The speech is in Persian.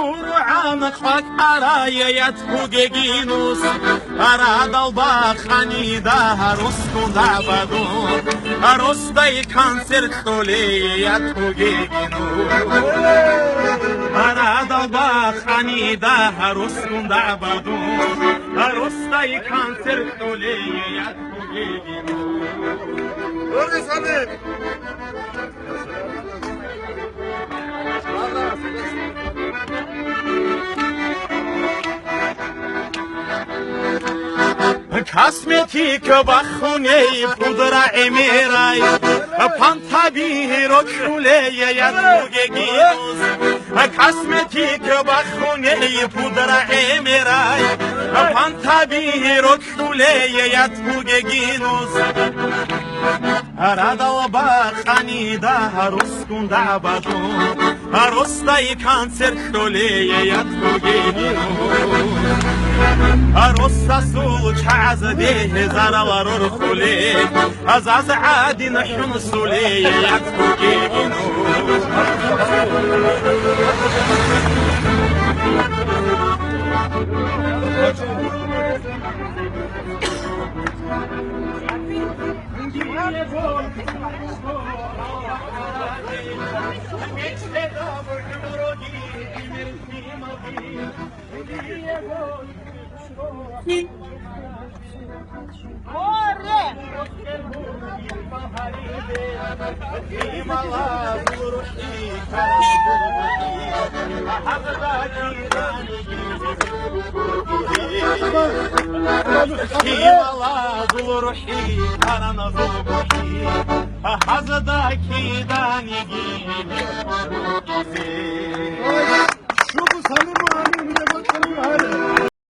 شروع عمقك أرايت هوجينوس أراد البخاني ده رسكو دعبدو أرسدي كانسر خليت هوجينوس أراد البخاني ده رسكو دعبدو أرسدي كانسر خليت هوجينوس کاسمتیک بخونه پودر امیرای پانتابی رو کله یاد بگیروز کاسمتیک بخونه پودر امیرای پانتابی رو کله یاد بگیروز أراد بخاني ده رسكون دعبدو أرسدي كانسر خلي يدخوجينو أرسا سول كعز ده زرال رخلي أزاز عادي نحن سولي يدخوجينو روحي أنا نظومي هذا كيداني